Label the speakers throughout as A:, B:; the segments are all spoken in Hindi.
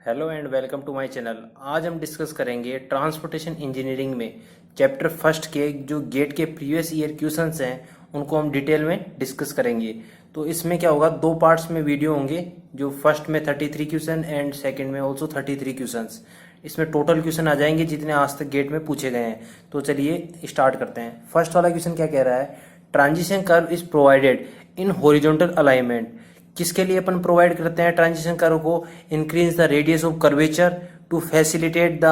A: Hello and welcome to my channel. आज हम डिस्कस करेंगे ट्रांसपोर्टेशन इंजीनियरिंग में चैप्टर फर्स्ट के जो गेट के प्रीवियस ईयर क्वेश्चंस हैं उनको हम डिटेल में डिस्कस करेंगे। तो इसमें क्या होगा, दो पार्ट्स में वीडियो होंगे। जो फर्स्ट में 33 क्वेश्चन एंड सेकंड में ऑल्सो 33 क्वेश्चंस। इसमें टोटल क्वेश्चन आ जाएंगे जितने आज तक गेट में पूछे गए हैं। तो चलिए स्टार्ट करते हैं। फर्स्ट वाला क्वेश्चन क्या कह रहा है, transition curve is provided in horizontal alignment. किसके लिए अपन प्रोवाइड करते हैं ट्रांजिशन कर्व को? Increase the radius of curvature to facilitate the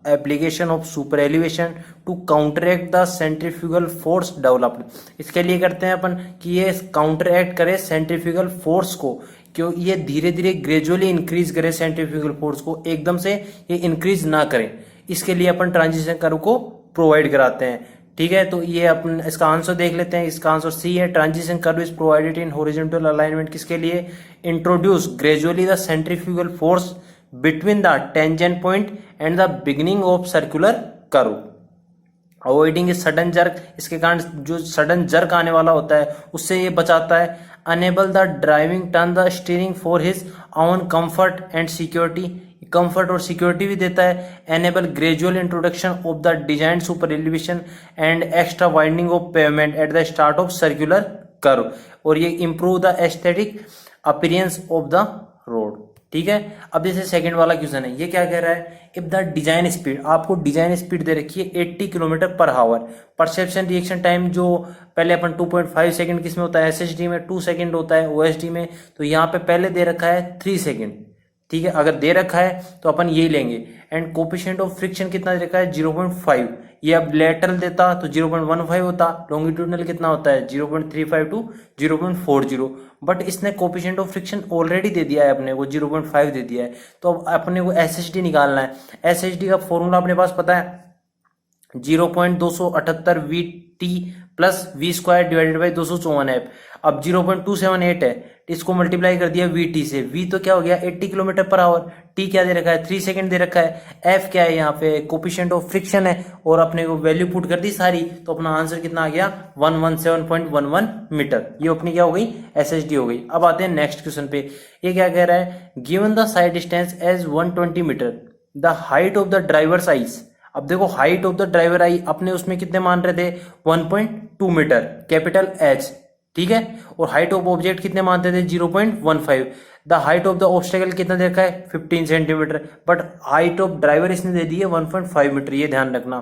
A: application of super elevation to counteract the centrifugal force developed. इसके लिए करते हैं अपन कि ये काउंटरएक्ट करे सेंट्रीफ्यूगल फोर्स को, क्यों ये धीरे धीरे ग्रेजुअली इंक्रीज करे सेंट्रीफ्यूगल फोर्स को, एकदम से ये इंक्रीज ना करे। इसके लिए अपन ट्रांजिशन कर्व को प्रोवाइड कराते हैं। ठीक है, तो ये अपन इसका आंसर देख लेते हैं। इसका आंसर सी है, transition curve is provided in horizontal alignment. किसके लिए? Introduce gradually the centrifugal force between the tangent point and the beginning of circular curve, avoiding sudden jerk. इसके कारण जो सडन जर्क आने वाला होता है उससे ये बचाता है। Enable the driving turn the steering for his own comfort and security, comfort और सिक्योरिटी भी देता है। Enable gradual introduction of the design super elevation and extra winding of pavement at the start of circular curve, और ये improve the aesthetic appearance of the road. ठीक है, अब जैसे सेकंड वाला क्वेश्चन है, ये क्या कह रहा है, इफ द डिजाइन स्पीड, आपको डिजाइन स्पीड दे रखी है 80 kilometre per our. Perception reaction time जो पहले अपन 2.5 सेकंड किसमें होता है, एसएसडी में 2 सेकंड होता है, ओएसडी में तो यहाँ पे पहले दे रखा है 3 सेकंड। ठीक है, अगर दे रखा है तो अपन यही लेंगे। एंड कोफिशिएंट ऑफ फ्रिक्शन कितना दे रखा है, 0.5। ये अब लेटरल देता तो 0.15 होता, लॉन्गिट्यूडनल कितना होता है 0.35 टू 0.40, बट इसने कोफिशिएंट ऑफ फ्रिक्शन ऑलरेडी दे दिया है अपने को, 0.5 दे दिया है। तो अब अपने को एसएसडी निकालना है। एसएसडी का फॉर्मूला अपने पास पता है, 0.278 V T plus V square divided by 254 F. अब 0.278 है, इसको मल्टीप्लाई कर दिया वी टी से। वी तो क्या हो गया 80 किलोमीटर पर आवर, टी क्या दे रखा है 3 सेकंड दे रखा है, एफ क्या है यहाँ पे कोफिशिएंट ऑफ फ्रिक्शन है, और अपने को वैल्यू पुट कर दी सारी, तो अपना आंसर कितना आ गया 117.11 मीटर। ये अपनी क्या हो गई, एसएसडी हो गई। अब आते हैं नेक्स्ट क्वेश्चन पे। ये क्या कह रहा है, given the sight distance as 120 metre, the height of the driver's eyes. अब देखो height of the driver eye अपने उसमें कितने मान रहे थे 1.2 मीटर, कैपिटल एच। ठीक है, और हाइट ऑफ ऑब्जेक्ट कितने मानते थे 0.15। The height of the obstacle कितना देखा है 15 centimetre, but height of driver इसने दे दी है 1.5 मीटर, ये ध्यान रखना।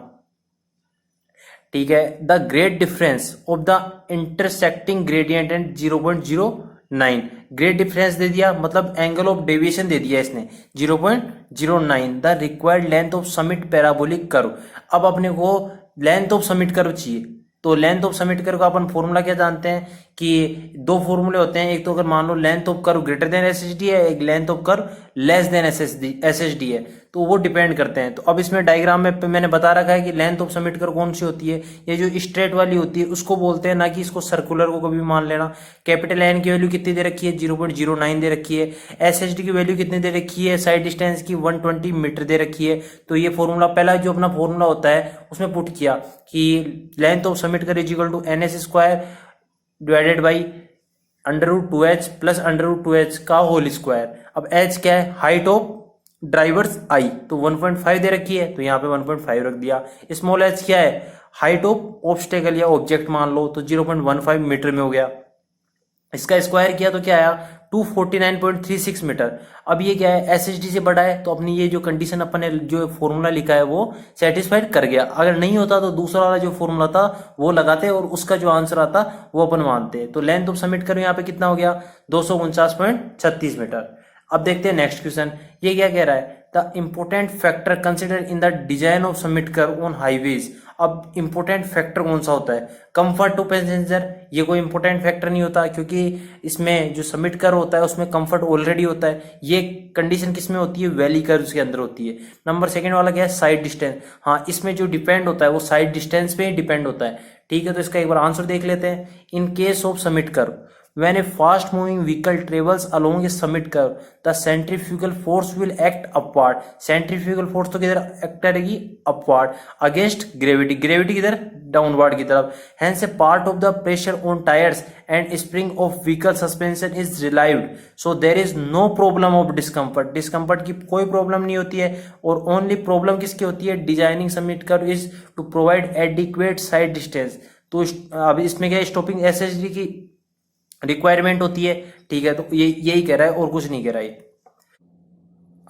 A: ठीक है, the great difference of the intersecting gradient and 0.09, great difference दे दिया, मतलब एंगल ऑफ डेविएशन दे दिया इसने 0.09। The required length of summit parabolic curve. अब अपने को लेंथ ऑफ समिट कर्व चाहिए, तो लेंथ ऑफ समिट कर्व का अपन फॉर्मूला क्या जानते हैं कि दो फॉर्मूले होते हैं। एक तो अगर मान लो length of curve greater than SSD है, एक length of curve less than SSD है, तो वो डिपेंड करते हैं। तो अब इसमें डायग्राम में मैंने बता रखा है कि लेंथ ऑफ समिट कर्व कौन सी होती है, ये जो स्ट्रेट वाली होती है उसको बोलते हैं, ना कि इसको सर्कुलर को कभी मान लेना। कैपिटल एन की वैल्यू कितनी दे रखी है 0.09 दे रखी है। एसएसडी की वैल्यू कितनी दे रखी है, साइड डिस्टेंस की 120 मीटर दे रखी है। तो ये फॉर्मूला पहला जो अपना फॉर्मूला होता है उसमें पुट किया कि length of summit curve is equal to NS square divided by √2h plus √2h का होल स्क्वायर। अब h क्या है, हाइट ऑफ ड्राइवर्स आई, तो 1.5 दे रखी है तो यहाँ पे 1.5 रख दिया। स्मॉल h क्या है, हाइट ऑफ ऑब्स्टेकल या ऑब्जेक्ट मान लो, तो 0.15 मीटर में हो गया। इसका स्क्वायर किया तो क्या आया 249.36 मीटर। अब ये क्या है एसएसडी से बड़ा है, तो अपनी ये जो कंडीशन अपन ने जो फॉर्मूला लिखा है वो सेटिस्फाइड कर गया। अगर नहीं होता तो दूसरा वाला जो फॉर्मूला था वो लगाते और उसका जो आंसर आता वो अपन मानते। तो लेंथ ऑफ समिट करो यहाँ पे कितना हो गया 249.36 मीटर। अब देखते हैं नेक्स्ट क्वेश्चन। ये क्या कह रहा है, the important factor consider in the design of summit curve on highways. अब इंपोर्टेंट फैक्टर कौन सा होता है, कंफर्ट टू पैसेंजर। ये कोई इंपोर्टेंट फैक्टर नहीं होता, क्योंकि इसमें जो समिट कर्व होता है उसमें कंफर्ट ऑलरेडी होता है। ये कंडीशन किसमें होती है, वैली कर्व्स के अंदर होती है। नंबर सेकंड वाला क्या है, साइड डिस्टेंस। हाँ, इसमें जो डिपेंड होता है वो साइड डिस्टेंस पे ही डिपेंड होता है। ठीक है, तो इसका एक बार आंसर देख लेते हैं। In case of summit curve when a fast moving vehicle travels along a summit curve the centrifugal force will act upward, centrifugal force तो किधर एक्ट करेगी, अपवर्ड, अगेंस्ट ग्रेविटी, ग्रेविटी किधर, डाउनवर्ड की तरफ, hence a part of the pressure on tyres and spring of vehicle suspension is relieved, so there is no problem of discomfort, discomfort की कोई प्रॉब्लम नहीं होती है, और ओनली प्रॉब्लम किसकी होती है, designing summit curve is to provide adequate sight distance. तो अब इसमें क्या, स्टॉपिंग एसएसडी की रिक्वायरमेंट होती है, ठीक है, तो ये यही कह रहा है और कुछ नहीं कह रहा है।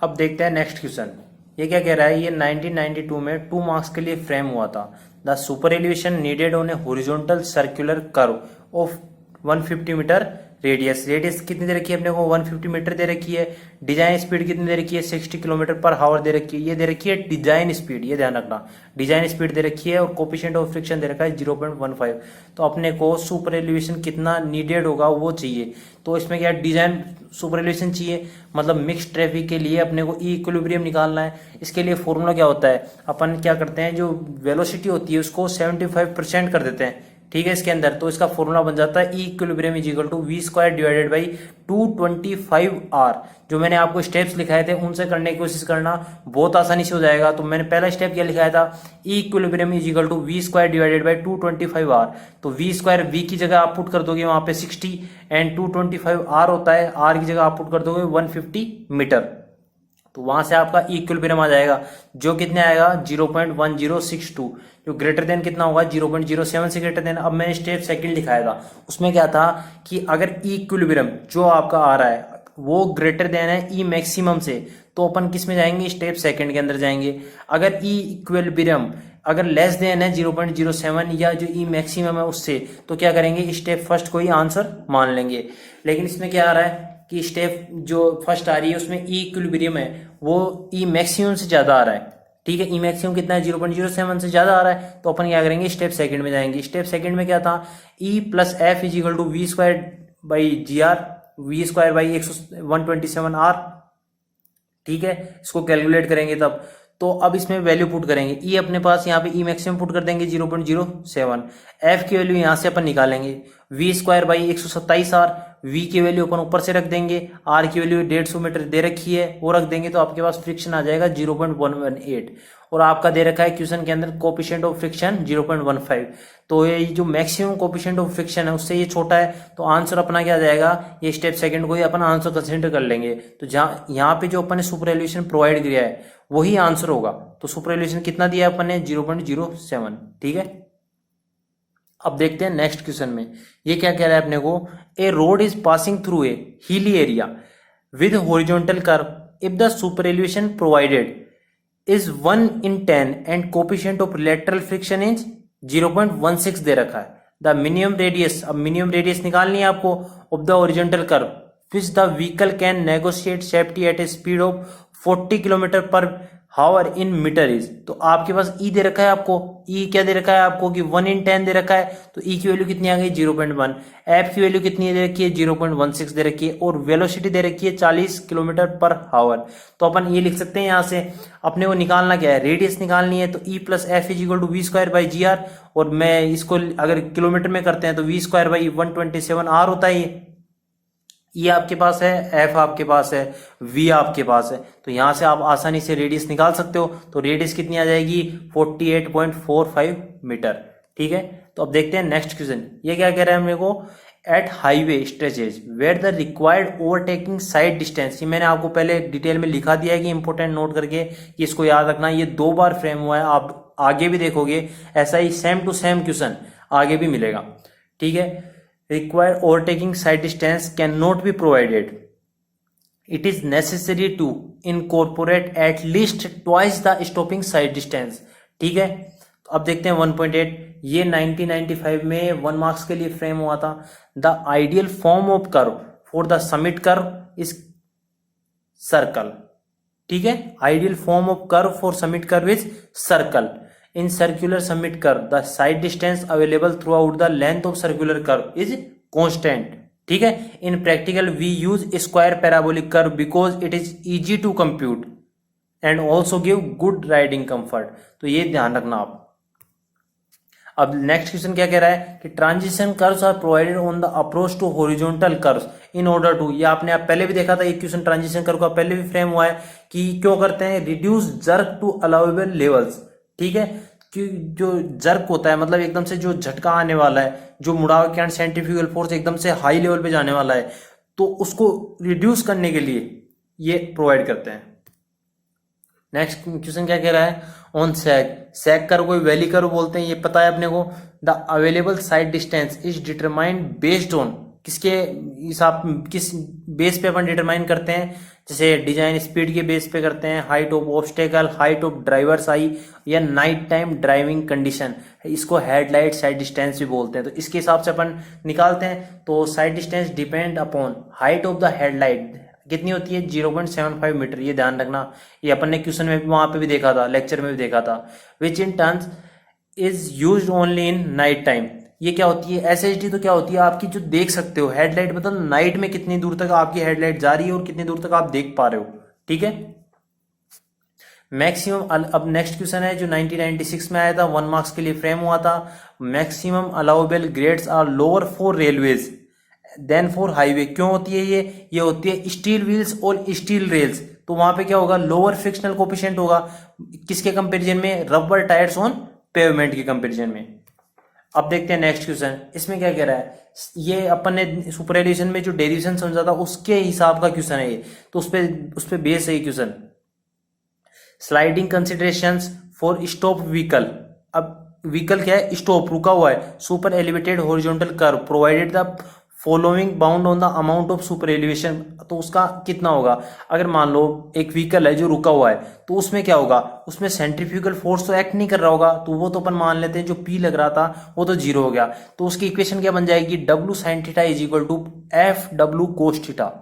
A: अब देखते हैं नेक्स्ट क्वेश्चन, ये क्या कह रहा है, ये 1992 में 2 मार्क्स के लिए फ्रेम हुआ था। The super elevation needed on a horizontal circular curve of 150 metre radius, radius कितनी दे रखी है अपने को, 150 मीटर दे ररखी है, डिजाइन स्पीड कितनी दे रखी है, 60 किलोमीटर पर हावर दे रखी है, ये दे रखी है डिजाइन स्पीड, ये ध्यान रखना, डिजाइन स्पीड दे रखी है, और कोफिशिएंट ऑफ फ्रिक्शन दे रखा है 0.15। तो अपने को सुपर एलिवेशन कितना नीडेड होगा वो चाहिए, तो इसमें क्या डिजाइन सुपर एलिवेशन चाहिए, मतलब मिक्स ट्रैफिक के लिए अपने को इक्विलिब्रियम निकालना है। इसके लिए फॉर्मूला क्या होता है, अपन क्या करते हैं, जो वेलोसिटी होती है उसको 75% कर देते हैं, ठीक है, इसके अंदर, तो इसका फॉर्मूला बन जाता है equilibrium is equal to V square divided by 225R। जो मैंने आपको स्टेप्स लिखाए थे उनसे करने की कोशिश करना, बहुत आसानी से हो जाएगा। तो मैंने पहला स्टेप क्या लिखाया था, equilibrium is equal to V square divided by 225R। तो वी स्क्वायर वी की जगह आप पुट कर दोगे वहां पे 60 एंड 225R होता है, आर की जगह आप पुट कर दोगे 150 मीटर, तो वहां से आपका इक्विलिब्रियम आ जाएगा, जो कितने आएगा 0.1062, जो ग्रेटर देन कितना होगा 0.07 से ग्रेटर देन। अब मैंने स्टेप सेकंड लिखाया था, उसमें क्या था कि अगर इक्विलिब्रियम जो आपका आ रहा है वो ग्रेटर देन है ई मैक्सिमम से, तो अपन किस में जाएंगे, स्टेप सेकंड के अंदर जाएंगे। अगर ई इक्विलिब्रियम अगर लेस देन है 0.07 या जो ई मैक्सिमम है उससे, तो क्या करेंगे, स्टेप फर्स्ट को ही आंसर मान लेंगे। लेकिन इसमें क्या आ रहा है कि स्टेप जो फर्स्ट आ रही है उसमें ई इक्विलिब्रियम है वो ई मैक्सिमम से ज्यादा आ रहा है, ठीक है, ई मैक्सिमम कितना है 0.07 से ज्यादा आ रहा है, तो अपन क्या करेंगे, स्टेप सेकंड में जाएंगे। स्टेप सेकंड में क्या था, E plus F is equal to V square by G R, V square by 127R, ठीक है, इसको कैलकुलेट करेंगे तब। तो अब इसमें वैल्यू पुट करेंगे, ई अपने पास यहाँ पे ई मैक्सिमम पुट कर देंगे 0.07, एफ की वैल्यू यहाँ से अपन निकालेंगे V square by 127R, V की वैल्यू अपन ऊपर से रख देंगे, आर की वैल्यू 150 मीटर दे रखी है वो रख देंगे, तो आपके पास फ्रिक्शन आ जाएगा 0.118, और आपका दे रखा है क्वेश्चन के अंदर कोफिशिएंट ऑफ फ्रिक्शन 0.15। तो ये जो मैक्सिमम कोफिशिएंट ऑफ फ्रिक्शन है उससे ये छोटा है, तो आंसर अपना क्या आ जाएगा, ये स्टेप सेकंड को ही अपन आंसर कंसिडर कर लेंगे। तो जहाँ यहाँ पे जो अपन ने सुपर एलिवेशन प्रोवाइड किया है वही आंसर होगा। तो सुपर एलिवेशन कितना दिया है अपन ने 0.07, ठीक है। अब देखते हैं नेक्स्ट क्वेश्चन में, ये क्या कह रहा है अपने को, a road is passing through a hilly area with horizontal curve if the super elevation provided is 1/10 and coefficient of lateral friction is 0.16 दे रखा है। द मिनिमम रेडियस, अब मिनिमम रेडियस निकालनी है आपको of the horizontal curve which the vehicle can negotiate safety at a speed of 40 kilometre per hour in metre is. तो आपके पास ई दे रखा है, आपको ई क्या दे रखा है आपको कि 1/10 दे रखा है, तो ई की वैल्यू कितनी आ गई 0.1, एफ की वैल्यू कितनी दे रखी है 0.16 दे रखी है, और वेलोसिटी दे रखी है 40 किलोमीटर पर हावर। तो अपन ये लिख सकते हैं यहाँ से, अपने को निकालना क्या है, रेडियस निकालनी है, तो E plus F is equal to V square by G R, और मैं इसको अगर किलोमीटर में करते हैं तो वी स्क्वायर बाई 127R होता है। ये आपके पास है, एफ आपके पास है, वी आपके पास है, तो यहां से आप आसानी से रेडियस निकाल सकते हो। तो रेडियस कितनी आ जाएगी 48.45 मीटर, ठीक है। तो अब देखते हैं नेक्स्ट क्वेश्चन, ये क्या कह रहा है मेरे को, at highway stretches where the required overtaking sight distance, ये मैंने आपको पहले डिटेल में लिखा दिया है कि इंपॉर्टेंट नोट करके कि इसको याद रखना, ये 2 बार फ्रेम हुआ है, आप आगे भी देखोगे ऐसा ही सेम टू सेम क्वेश्चन आगे भी मिलेगा, ठीक है। Required overtaking side distance cannot be provided. It is necessary to incorporate at least twice the stopping side distance. ठीक है, तो अब देखते हैं 1.8, ये 1995 में 1 मार्क्स के लिए फ्रेम हुआ था। The ideal form of curve for the summit curve is circle. ठीक है, ideal form of curve for summit curve is circle. In circular summit curve, the side distance available throughout the length of circular curve is constant. ठीक है, in practical we use square parabolic curve because it is easy to compute and also give good riding comfort. तो ये ध्यान रखना आप। अब नेक्स्ट क्वेश्चन क्या कह रहा है कि transition curves are provided on the approach to horizontal curves in order to, ये आपने आप पहले भी देखा था, ये क्वेश्चन ट्रांजिशन कर्व का पहले भी फ्रेम हुआ है कि क्यों करते हैं, reduce jerk to allowable levels. ठीक है, कि जो जर्क होता है मतलब एकदम से जो झटका आने वाला है, जो मुड़ाव के कारण सेंट्रीफ्यूगल फोर्स एकदम से हाई लेवल पे जाने वाला है, तो उसको रिड्यूस करने के लिए ये प्रोवाइड करते हैं। नेक्स्ट क्वेश्चन क्या कह रहा है, ऑन सैग, सैग कर्व को वैली कर्व बोलते हैं, ये पता है अपने को। The available side distance is determined based on, किसके हिसाब, किस बेस पे अपन डिटरमाइन करते हैं, जैसे डिजाइन स्पीड के बेस पे करते हैं, height of obstacle, height of driver's eye, या नाइट टाइम ड्राइविंग कंडीशन, इसको हेडलाइट साइड डिस्टेंस भी बोलते हैं। तो इसके हिसाब से अपन निकालते हैं। तो side distance depend upon height of the headlight, कितनी होती है 0.75 मीटर, ये ध्यान रखना। ये अपन ने क्वेश्चन में भी वहां पे भी देखा था, लेक्चर में भी देखा था। Which in turns is used only in night time, ये क्या होती है, एसएचडी तो क्या होती है आपकी जो देख सकते हो हेडलाइट, मतलब नाइट में कितनी दूर तक आपकी हेडलाइट जा रही है और कितनी दूर तक आप देख पा रहे हो। ठीक है, मैक्सिमम, अब नेक्स्ट क्वेश्चन है जो 1996 में आया था, 1 मार्क्स के लिए फ्रेम हुआ था। Maximum allowable grades are lower for railways than for highway, क्यों होती है ये होती है स्टील व्हील्स और स्टील रेल्स। तो वहां पे क्या होगा, लोअर फ्रिक्शनल कोफिशिएंट होगा, किसके कंपैरिजन में, रबर टायर्स ऑन पेवमेंट के कंपैरिजन में। अब देखते हैं नेक्स्ट क्वेश्चन, इसमें क्या कह रहा है, ये अपन ने सुपर एलिवेशन में जो डेरिवेशन समझा था उसके हिसाब का क्वेश्चन है ये, तो उस पे बेस है ये question. Sliding considerations for stop vehicle, अब व्हीकल क्या है, स्टॉप, रुका हुआ है, super elevated horizontal curve provided the following bound on the amount of super elevation, तो उसका कितना होगा। अगर मान लो एक व्हीकल है जो रुका हुआ है, तो उसमें क्या होगा, उसमें सेंट्रीफ्यूगल फोर्स तो एक्ट नहीं कर रहा होगा, तो वो तो अपन मान लेते हैं जो पी लग रहा था वो तो जीरो हो गया। तो उसकी इक्वेशन क्या बन जाएगी, W sine theta is equal to F W cos theta.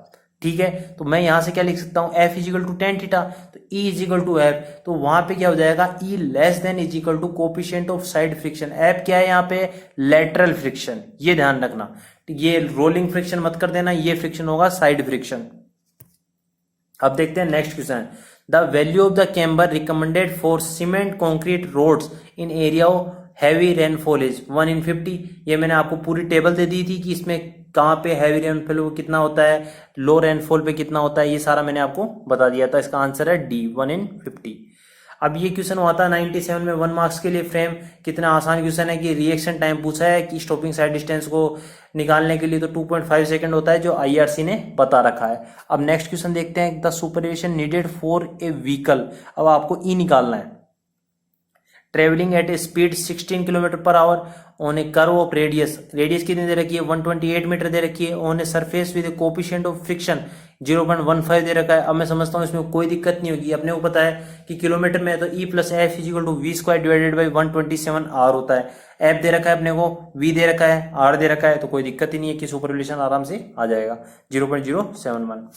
A: ठीक है, तो मैं यहां से क्या लिख सकता हूं, F is equal to tan theta, तो E is equal to F, तो वहां पे क्या हो जाएगा, E less than is equal to coefficient of side friction. F क्या है यहाँ पे, लेटरल फ्रिक्शन, ये ध्यान रखना, ये रोलिंग फ्रिक्शन मत कर देना, ये फ्रिक्शन होगा साइड फ्रिक्शन। अब देखते हैं next question, the value of the camber recommended for cement concrete roads in area of heavy rainfall is 1 in 50। ये मैंने आपको पूरी टेबल दे दी थी कि इसमें कहाँ पे हैवी रेनफॉल कितना होता है, लो रेनफॉल पे कितना होता है, ये सारा मैंने आपको बता दिया था। इसका आंसर है डी, 1 in 50। अब ये क्वेश्चन हुआ था 97 में, 1 मार्क्स के लिए फ्रेम। कितना आसान क्वेश्चन है कि रिएक्शन टाइम पूछा है कि स्टॉपिंग साइड डिस्टेंस को निकालने के लिए तो 2.5 सेकंड होता है, जो आईआरसी ने बता रखा है। अब नेक्स्ट क्वेश्चन देखते हैं, the superelevation needed for a vehicle, अब आपको ई निकालना है। Travelling at a speed 16 kilometre per hour on a curve of radius, radius कितनी दे रखी है 128 मीटर दे रखी है, on a surface with coefficient of friction 0.15 दे रखा है। अब मैं समझता हूँ इसमें कोई दिक्कत नहीं होगी, अपने को पता है कि किलोमीटर में है तो E plus F is equal to V square divided by 127 R होता है। एफ दे रखा है अपने को, वी दे रखा है, आर दे रखा है, तो कोई दिक्कत ही नहीं है कि सुपरएलिवेशन आराम से आ जाएगा 0.071।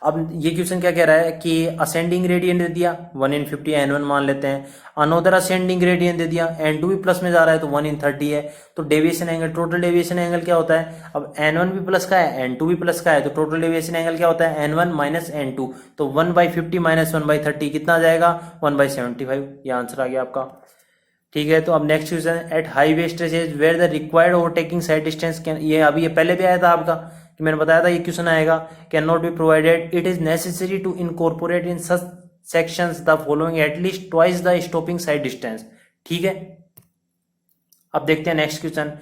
A: अब ये क्वेश्चन क्या कह रहा है कि असेंडिंग ग्रेडियंट दे दिया 1 in 50 n1 मान लेते हैं, अनोदर असेंडिंग ग्रेडियंट दे दिया, n2 भी प्लस में जा रहा है तो 1 in 30 है, तो deviation angle, total deviation angle क्या होता है, अब n1 भी प्लस का है n2 भी प्लस का है, तो टोटल डेविएशन एंगल क्या होता है n1 माइनस n2, तो 1/50 माइनस 1/30 कितना आ जाएगा 1/75, ये आंसर आ गया आपका। ठीक है, तो अब next question, at highway stretches where the required overtaking sight distance can, ये अभी ये पहले भी आया था आपका कि मैंने बताया था ये क्वेश्चन आएगा, can not be provided, it is necessary to incorporate in such sections the following at least twice the stopping sight distance. ठीक है, अब देखते हैं next question,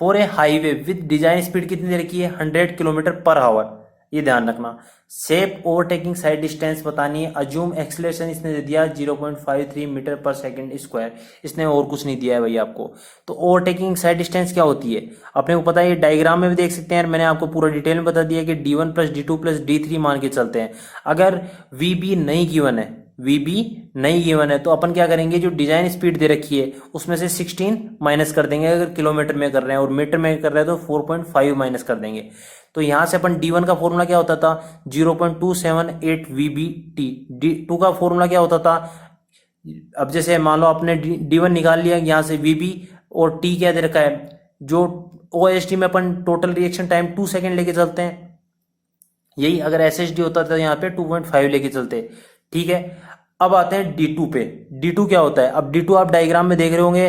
A: for a highway with design speed कितनी दे रखी है 100 किलोमीटर पर आवर, ये ध्यान रखना। सेफ ओवरटेकिंग साइड डिस्टेंस बतानी है, अज्यूम एक्सेलरेशन इसने दे दिया 0.53 मीटर पर सेकंड स्क्वायर, इसने और कुछ नहीं दिया है भाई आपको। तो ओवरटेकिंग साइड डिस्टेंस क्या होती है अपने को पता है, ये डायग्राम में भी देख सकते हैं, मैंने आपको पूरा डिटेल में बता दिया कि D1 plus D2 plus D3 मान के चलते हैं। अगर VB नहीं गिवन है, VB नहीं गिवन है, तो अपन क्या करेंगे, जो डिजाइन स्पीड दे रखी है उसमें से 16 माइनस कर देंगे, अगर किलोमीटर में कर रहे हैं और मीटर में कर रहे हैं तो 4.5 माइनस कर देंगे। तो यहां से अपन D1 का फॉर्मूला क्या होता था 0.278 VBT, D2 का फॉर्मूला क्या होता था, अब जैसे मान लो आपने D1 निकाल लिया, यहां से VB और T क्या दे रखा है, जो OST में अपन टोटल रिएक्शन टाइम 2 सेकेंड लेके चलते हैं, यही अगर SHD होता था यहाँ पे 2.5 लेके चलते। ठीक है, अब आते हैं D2 पे। D2 क्या होता है, अब D2 आप डायग्राम में देख रहे होंगे,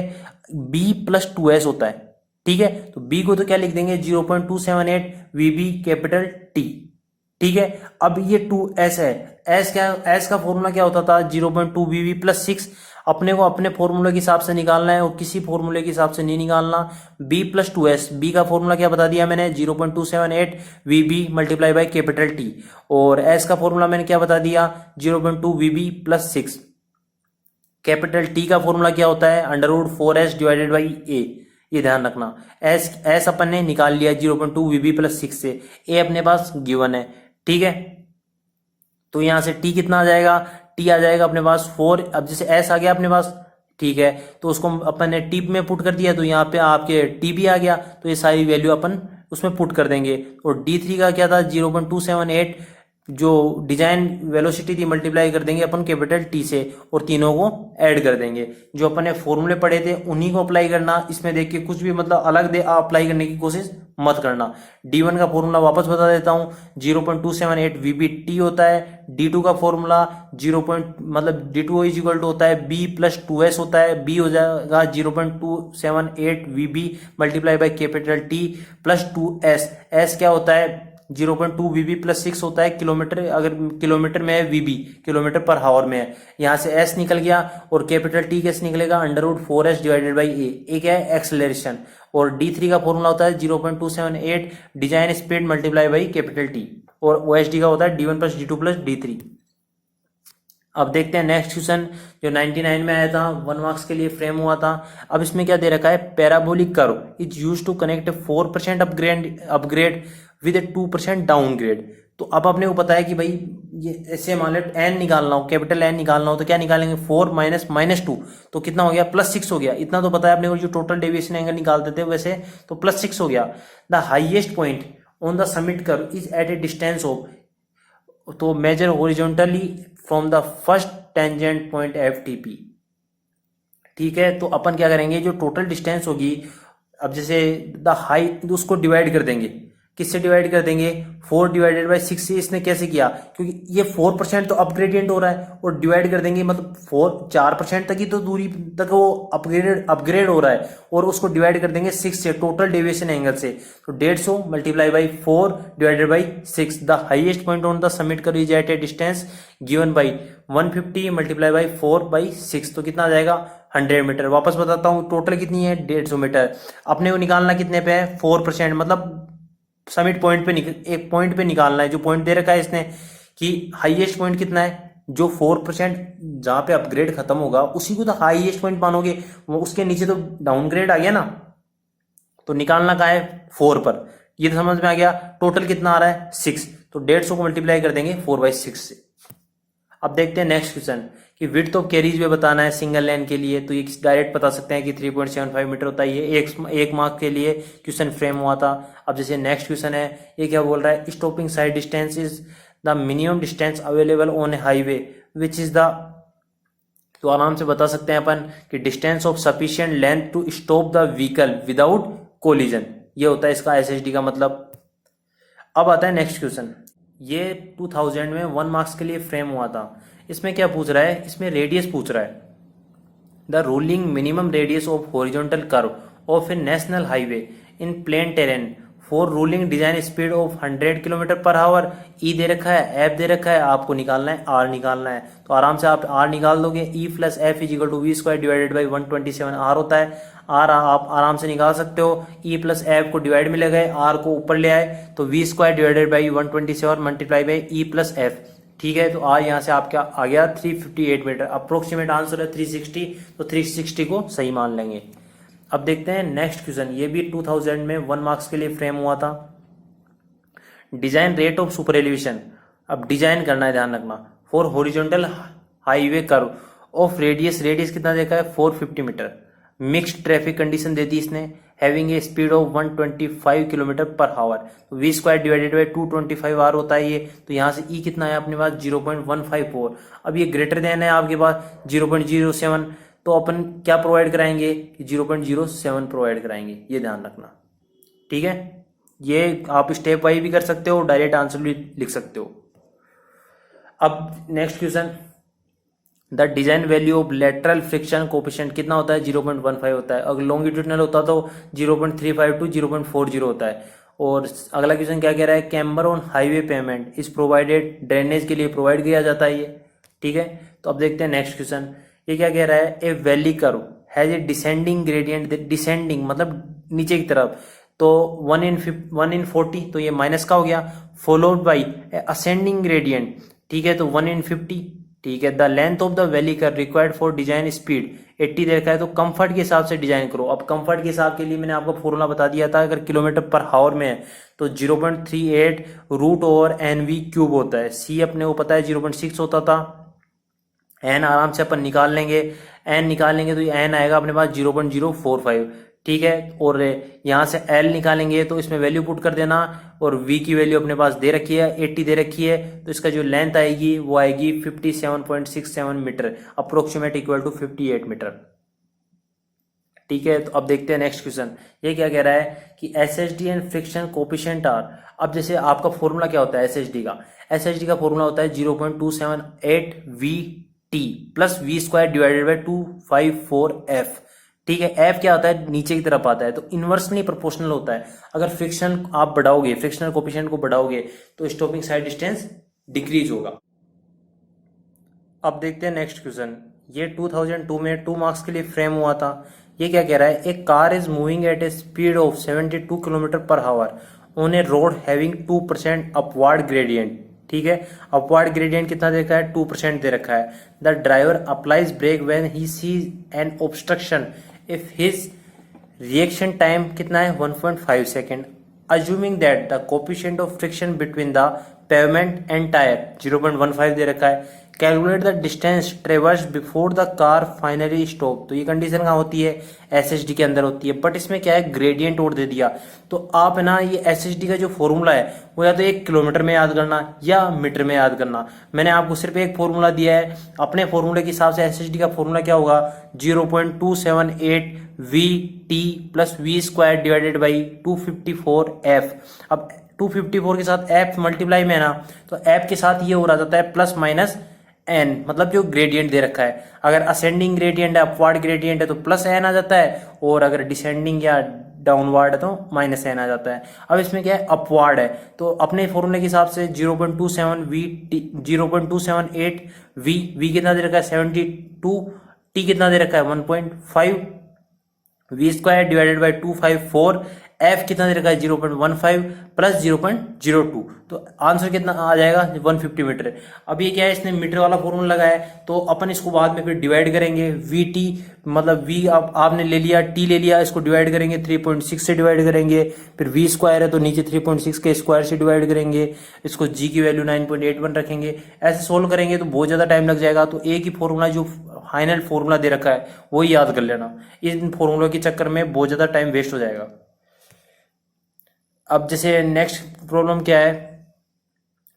A: बी प्लस 2s होता है, ठीक है। तो बी को तो क्या लिख देंगे 0.278 वीबी कैपिटल टी, ठीक है। अब ये 2s है, एस क्या, एस का फॉर्मूला क्या होता था 0.2 वीबी प्लस 6, अपने को अपने फॉर्मूले के हिसाब से निकालना है और किसी फॉर्मूले के हिसाब से नहीं निकालना। बी प्लस 2s, बी का फॉर्मूला क्या बता दिया मैंने 0.278 वीबी मल्टीप्लाई बाई कैपिटल टी, और एस का फॉर्मूला मैंने क्या बता दिया 0.2 वीबी प्लस 6। कैपिटल टी का फॉर्मूला क्या होता है √4s डिवाइडेड बाई ए, ये ध्यान रखना। एस अपन ने निकाल लिया 0.2 वीबी प्लस 6 से, ए अपने पास गिवन है, ठीक है। तो यहां से टी कितना आ जाएगा, टी आ जाएगा अपने पास 4। अब जैसे एस आ गया अपने पास, ठीक है, तो उसको अपन ने टी में पुट कर दिया, तो यहाँ पे आपके टी भी आ गया, तो ये सारी वैल्यू अपन उसमें पुट कर देंगे। और D3 का क्या था 0.278, जो डिजाइन वेलोसिटी थी मल्टीप्लाई कर देंगे अपन कैपिटल टी से और तीनों को ऐड कर देंगे। जो अपन ने फॉर्मूले पढ़े थे उन्हीं को अप्लाई करना, इसमें देख के कुछ भी मतलब अलग दे अप्लाई करने की कोशिश मत करना। D1 का फॉर्मूला वापस बता देता हूं 0.278 VBT होता है। D2 का फॉर्मूला 0. मतलब D2 इज इक्वल टू होता है B प्लस 2S होता है, B हो जाएगा 0.278 VB multiply by capital T plus 2S। S क्या होता है 0.2 VB प्लस 6 होता है किलोमीटर, अगर किलोमीटर में है VB किलोमीटर पर हावर में है, यहाँ से S निकल गया, और कैपिटल T कैसे निकलेगा √4s डिवाइडेड बाई ए क्या है एक्सेलरेशन। और D3 का फॉर्मूला होता है 0.278 design speed multiply by capital T, और OSD का होता है D1 plus D2 plus D3। अब देखते हैं नेक्स्ट क्वेश्चन जो 99 में आया था, 1 मार्क्स के लिए फ्रेम हुआ था। अब इसमें क्या दे रखा है parabolic curve is used to connect 4% upgrade with 2% downgrade. तो अब अपने को पता है कि भाई ये ऐसे मान लो एन निकालना हो, कैपिटल एन निकालना हो, तो क्या निकालेंगे 4 माइनस 2, तो कितना हो गया +6 हो गया। इतना तो पता है अपने को, जो टोटल डेविएशन एंगल निकालते थे वैसे तो +6 हो गया। The highest point on the summit curve is at a distance of, तो measure horizontally from the first tangent point FTP, ठीक है। तो अपन क्या करेंगे जो टोटल डिस्टेंस होगी, अब जैसे द हाइट उसको डिवाइड कर देंगे, किससे डिवाइड कर देंगे 4 डिवाइडेड बाई 6 से। इसने कैसे किया, क्योंकि ये 4% तो अपग्रेडियंट हो रहा है, और डिवाइड कर देंगे मतलब 4% तक ही तो दूरी तक वो अपग्रेड हो रहा है, और उसको डिवाइड कर देंगे 6 से टोटल डेविएशन एंगल से। तो 150 multiply by 4 divided by 6। The highest point on the summit curve is at a distance given by 150 multiply by 4/6, तो कितना आ जाएगा 100 मीटर। वापस बताता हूँ टोटल कितनी है 150 मीटर। अपने को निकालना कितने पे है 4%, मतलब समिट पॉइंट पे एक पॉइंट पे निकालना है। जो पॉइंट दे रखा है इसने कि हाईएस्ट पॉइंट कितना है, जो 4% जहां पे अपग्रेड खत्म होगा उसी को तो हाईएस्ट पॉइंट मानोगे, वो उसके नीचे तो डाउनग्रेड आ गया ना। तो निकालना का है 4 पर, ये तो समझ में आ गया। टोटल कितना आ रहा है 6, तो 150 को मल्टीप्लाई कर देंगे 4/6 से। अब देखते हैं नेक्स्ट क्वेश्चन कि विड्थ ऑफ कैरीज वे बताना है सिंगल लेन के लिए। तो ये डायरेक्ट बता सकते हैं कि 3.75 मीटर होता है। ये एक मार्क के लिए क्वेश्चन फ्रेम हुआ था। अब जैसे नेक्स्ट क्वेश्चन है, ये क्या बोल रहा है stopping sight distance is the minimum distance available on a highway which is the, तो आराम से बता सकते हैं अपन कि distance of sufficient length to stop the vehicle without collision, ये होता है इसका SSD का मतलब। अब आता है नेक्स्ट क्वेश्चन, ये 2000 में 1 मार्क्स के लिए फ्रेम हुआ था। इसमें क्या पूछ रहा है, इसमें रेडियस पूछ रहा है the ruling minimum radius of horizontal curve of a national highway in plain terrain for ruling design speed of 100 kilometre per hour. E दे रखा है, एफ दे रखा है, आपको निकालना है आर निकालना है। तो आराम से आप आर निकाल दोगे, E plus F is equal to V² divided by 127 R होता है। आर आप आराम से निकाल सकते हो, ई प्लस एफ को डिवाइड में ले गए, आर को ऊपर ले आए, तो V² divided by 127 multiply by E plus F, ठीक है। तो आर यहाँ से आपका आ गया 358 मीटर। अप्रोक्सीमेट आंसर है 360, तो 360 को सही मान लेंगे। अब देखते हैं नेक्स्ट क्वेश्चन, ये भी 2000 में 1 मार्क्स के लिए फ्रेम हुआ था। Design rate of super elevation, अब डिजाइन करना है ध्यान रखना, for horizontal highway curve of radius कितना देखा है 450 मीटर। मिक्स्ड ट्रैफिक कंडीशन दे दी इसने, having a speed of 125 kilometre per our. तो V² डिवाइडेड बाई 225 आर होता है ये। तो यहाँ से ई कितना है अपने पास 0.154। अब ये ग्रेटर देन है आपके पास 0.07, तो अपन क्या प्रोवाइड कराएंगे 0.07 प्रोवाइड कराएंगे, ये ध्यान रखना, ठीक है। ये आप स्टेप वाइज भी कर सकते हो, डायरेक्ट आंसर भी लिख सकते हो। अब next question, the design value of lateral friction coefficient कितना होता है 0.15 होता है, अगर लॉन्गिट्यूडनल होता तो 0.35 टू 0.40 होता है। और अगला क्वेश्चन क्या कह रहा है, camber on highway payment is provided, drainage के लिए प्रोवाइड किया जाता है ये, ठीक है। तो अब देखते हैं नेक्स्ट क्वेश्चन, ये क्या कह रहा है, a valley curve has a descending gradient, descending मतलब नीचे की तरफ, तो 1/40 तो ये माइनस का हो गया, फॉलोड बाई असेंडिंग ग्रेडियंट, ठीक है, तो 1/50, ठीक है। The length of the valley curve required for design speed 80 दे रखा है, तो कंफर्ट के हिसाब से डिजाइन करो। अब कंफर्ट के हिसाब के लिए मैंने आपको फॉर्मूला बता दिया था, अगर किलोमीटर पर हावर में है तो 0.38 रूट ओवर NV क्यूब होता है, सी अपने को पता है 0.6 होता था, एन आराम से अपन निकाल लेंगे, एन निकाल लेंगे तो एन आएगा अपने पास 0.045, ठीक है। और यहाँ से एल निकालेंगे तो इसमें वैल्यू पुट कर देना, और वी की वैल्यू अपने पास दे रखी है 80 दे रखी है, तो इसका जो लेंथ आएगी वो आएगी 57.67 metre, approximate equal to 58 metre, ठीक है। तो अब देखते हैं नेक्स्ट क्वेश्चन, ये क्या कह रहा है कि SHD and friction coefficient are, अब जैसे आपका फॉर्मूला क्या होता है SHD का, SHD का फॉर्मूला होता है 0.278 VT plus V square divided by 254F, ठीक है। एफ क्या होता है, नीचे की तरफ आता है, तो इनवर्सली प्रोपोर्शनल होता है, अगर फ्रिक्शन आप बढ़ाओगे, फ्रिक्शनल कोफिशिएंट को बढ़ाओगे तो स्टॉपिंग साइड डिस्टेंस डिक्रीज होगा। अब देखते हैं नेक्स्ट क्वेश्चन, ये 2002 में 2 मार्क्स के लिए फ्रेम हुआ था। ये क्या कह रहा है, एक car is moving at a speed of 72 kilometre per hour on A road having 2% upward gradient, ठीक है। अपवर्ड ग्रेडियंट कितना दे रखा है, 2% दे रखा है। The driver applies brake when he sees an obstruction if his reaction time कितना है 1.5 second, assuming that the coefficient of friction between the pavement and tyre 0.15 दे रखा है। Calculate the distance traverse before the car finally stop, तो ये कंडीशन कहाँ होती है, SHD के अंदर होती है, बट इसमें क्या है ग्रेडियंट और दे दिया, तो आप है ना ये SHD का जो फॉर्मूला है वो या तो 1 किलोमीटर में याद करना या मीटर में याद करना। मैंने आपको सिर्फ एक फॉर्मूला दिया है, अपने फॉर्मूले के हिसाब से SHD का फॉर्मूला क्या होगा 0.278 VT plus V square divided by 254F। अब 254 के साथ F मल्टीप्लाई में है ना, तो F के साथ ये हो रहा जाता है प्लस माइनस एन, मतलब जो ग्रेडियंट दे रखा है, अगर असेंडिंग ग्रेडियंट है, अपवर्ड ग्रेडियंट है तो प्लस एन आ जाता है, और अगर डिसेंडिंग या डाउनवर्ड है तो माइनस एन आ जाता है। अब इसमें क्या है अपवर्ड है, तो अपने फॉर्मूले के हिसाब से 0.28 वी कितना दे रखा है 72, टी कितना दे रखा है 1.5, V square divided by 254, F कितना दे रखा है 0.15 प्लस 0.02, तो आंसर कितना आ जाएगा 150 मीटर। अब ये क्या है, इसने मीटर वाला फॉर्मूला लगाया है, तो अपन इसको बाद में फिर डिवाइड करेंगे, वी टी मतलब वी आपने ले लिया, टी ले लिया, इसको डिवाइड करेंगे 3.6 से डिवाइड करेंगे, फिर वी स्क्वायर है तो नीचे 3.6 के स्क्वायर से डिवाइड करेंगे, इसको जी की वैल्यू 9.81 रखेंगे, ऐसे सोल्व करेंगे तो बहुत ज़्यादा टाइम लग जाएगा। तो एक ही फॉर्मूला जो फाइनल फॉर्मूला दे रखा है वही याद कर लेना, इन फॉर्मूलों के चक्कर में बहुत ज़्यादा टाइम वेस्ट हो जाएगा। अब जैसे नेक्स्ट प्रॉब्लम क्या है,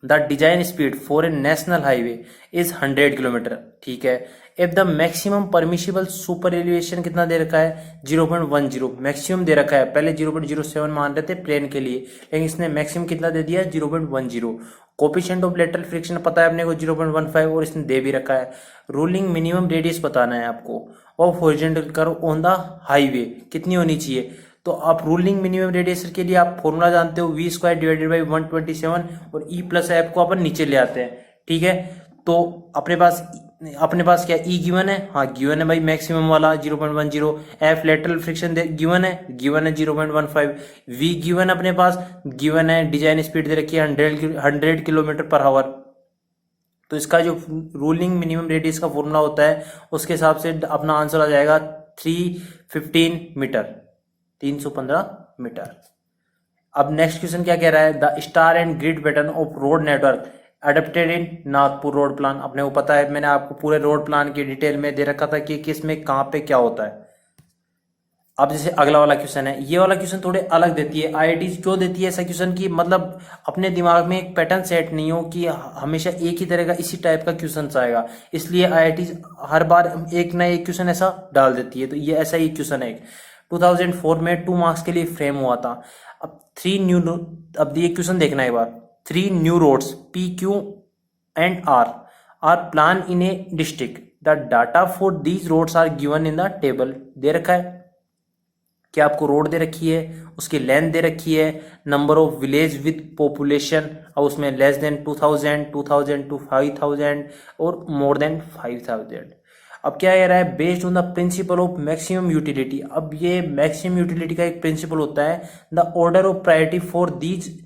A: the design speed for a national highway is 100 kilometre, ठीक है। If the maximum permissible super elevation कितना दे रखा है 0.10, मैक्सिमम दे रखा है, पहले 0.07 मान रहे थे प्लेन के लिए, लेकिन इसने मैक्सिमम कितना दे दिया 0.10। कोफिशिएंट ऑफ लेटरल फ्रिक्शन पता है अपने को 0.15, और इसने दे भी रखा है। रूलिंग मिनिमम रेडियस बताना है आपको of horizontal curve on the highway कितनी होनी चाहिए, तो आप रूलिंग मिनिमम रेडियस के लिए आप फॉर्मूला जानते हो वी स्क्वायर डिवाइडेड बाई 127, और ई प्लस एफ को अपन नीचे ले आते हैं, ठीक है। तो अपने पास क्या ई गिवन है, हाँ गिवन है भाई मैक्सिमम वाला 0.10, एफ लेटरल फ्रिक्शन गिवन है 0.15, वी गिवन अपने पास गिवन है, डिजाइन स्पीड दे रखी है 100 किलोमीटर पर आवर, तो इसका जो रूलिंग मिनिमम रेडियस का फॉर्मूला होता है उसके हिसाब से अपना आंसर आ जाएगा 315 मीटर, 315 मीटर। अब नेक्स्ट क्वेश्चन क्या कह रहा है, the star and grid pattern of road network adapted in Nagpur road plan, अपने को पता है मैंने आपको पूरे रोड प्लान की डिटेल में दे रखा था कि किस में कहाँ पे क्या होता है। अब जैसे अगला वाला क्वेश्चन है, ये वाला क्वेश्चन थोड़े अलग देती है, आईआईटी क्यों देती है ऐसा क्वेश्चन की, मतलब अपने दिमाग में एक पैटर्न सेट नहीं हो कि हमेशा एक ही तरह का इसी टाइप का क्वेश्चन आएगा, इसलिए आईआईटी हर बार एक ना एक क्वेश्चन ऐसा डाल देती है। तो ये ऐसा ही क्वेश्चन है, 2004 में 2 मार्क्स के लिए फ्रेम हुआ था। अब ये क्वेश्चन देखना एक बार, 3 new roads P Q and R plan in a district, the data for these roads are given in the table. दे रखा है कि आपको रोड दे रखी है, उसकी लेंथ दे रखी है, number of village with population, और उसमें लेस देन 2000, 2000 टू 5000 और मोर देन 5000। अब क्या कह रहा है, based on the principle of maximum utility. अब ये मैक्सिमम यूटिलिटी का एक प्रिंसिपल होता है, the order of priority for these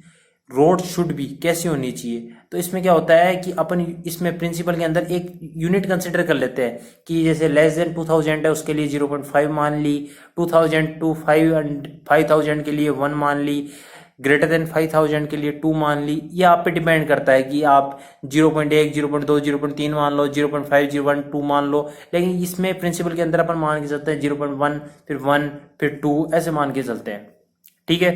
A: road should be, कैसी होनी चाहिए। तो इसमें क्या होता है कि अपन इसमें प्रिंसिपल के अंदर एक यूनिट कंसिडर कर लेते हैं कि जैसे लेस देन 2000 है उसके लिए 0.5 मान ली, 2000 टू 5000 के लिए 1 मान ली, ग्रेटर देन 5000 के लिए 2 मान ली। ये आप पे डिपेंड करता है कि आप 0.1, 0.2, 0.3 मान लो, 0.5, 0.2 मान लो, लेकिन इसमें प्रिंसिपल के अंदर अपन मान के चलते हैं 0.1, फिर 1, फिर 2, ऐसे मान के चलते हैं। ठीक है,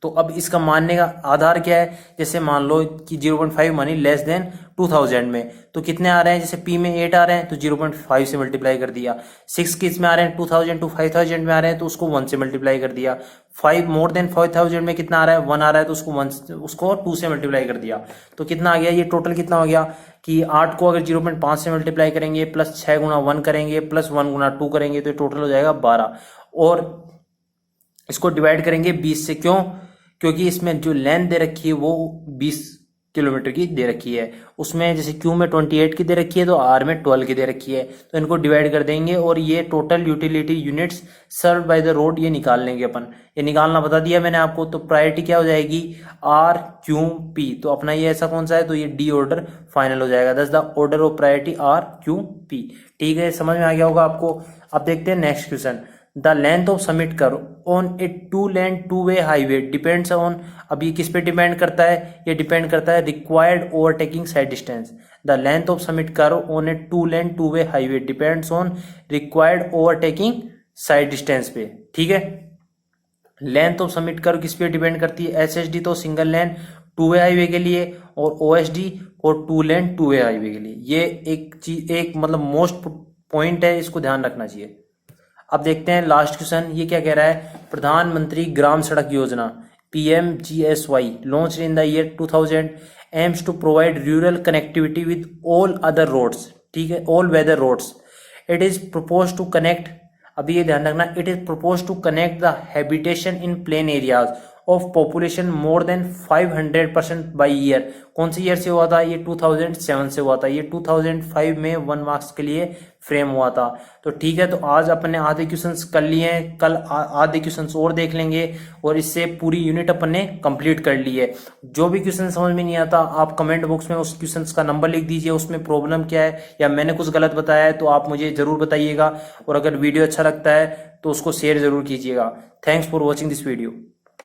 A: तो अब इसका मानने का आधार क्या है, जैसे मान लो कि 0.5 मानी लेस देन 2000 में, तो कितने आ रहे हैं, जैसे P में 8 आ रहे हैं तो 0.5 से मल्टीप्लाई कर दिया, 6 किस में आ रहे हैं 2000 टू 5000 में आ रहे हैं तो उसको 1 से मल्टीप्लाई कर दिया, 5 मोर देन 5000 में कितना आ रहा है 1 आ रहा है तो उसको 2 से मल्टीप्लाई कर दिया, तो कितना आ गया, ये टोटल कितना हो गया कि 8 को अगर 0.5 से मल्टीप्लाई करेंगे प्लस 6 गुना 1 करेंगे प्लस 1 गुना 2 करेंगे तो टोटल हो जाएगा 12, और इसको डिवाइड करेंगे 20 से। क्यों, क्योंकि इसमें जो लेंथ दे रखी है वो 20 किलोमीटर की दे रखी है, उसमें जैसे Q में 28 की दे रखी है तो R में 12 की दे रखी है, तो इनको डिवाइड कर देंगे और ये total utility units serve by the road ये निकाल लेंगे अपन। ये निकालना बता दिया मैंने आपको। तो प्रायोरिटी क्या हो जाएगी RQP, तो अपना ये ऐसा कौन सा है, तो ये D ऑर्डर फाइनल हो जाएगा, दस the order of priority RQP। ठीक है, समझ में आ गया होगा आपको। अब देखते हैं next question, the length of summit curve on A 2 lane 2 way highway depends on, अब ये किस पे डिपेंड करता है, ये डिपेंड करता है required overtaking sight distance. The length of summit curve on A 2 lane 2 way highway depends on required overtaking sight distance पे। ठीक है, लेंथ ऑफ समिट कर्व किस पे डिपेंड करती है, SHD तो सिंगल लेन 2 वे हाईवे के लिए और OSD और 2 लेन 2 वे हाईवे के लिए। ये एक चीज, एक मतलब मोस्ट पॉइंट है, इसको ध्यान रखना चाहिए। अब देखते हैं लास्ट क्वेश्चन, ये क्या कह रहा है, प्रधानमंत्री ग्राम Sadak Yojana PMGSY launch in the year 2000 aims to provide rural connectivity with all other roads. ठीक है, all weather roads. It is propose to connect, अभी ये ध्यान रखना, it is propose to connect the habitation in plain areas of population more than 500% by year. कौन से ईयर से हुआ था, ये 2007 से हुआ था, ये 2005 में 1 मार्क्स के लिए फ्रेम हुआ था। तो ठीक है, तो आज अपने आधे क्वेश्चंस कर लिए हैं, कल आधे क्वेश्चंस और देख लेंगे और इससे पूरी यूनिट अपन ने कंप्लीट कर ली है। जो भी क्वेश्चन समझ में नहीं आता आप कमेंट बॉक्स में उस क्वेश्चंस का नंबर लिख दीजिए, उसमें प्रॉब्लम क्या है या मैंने कुछ गलत बताया है तो आप मुझे जरूर बताइएगा, और अगर वीडियो अच्छा लगता है तो उसको शेयर जरूर कीजिएगा। Thanks for watching this video.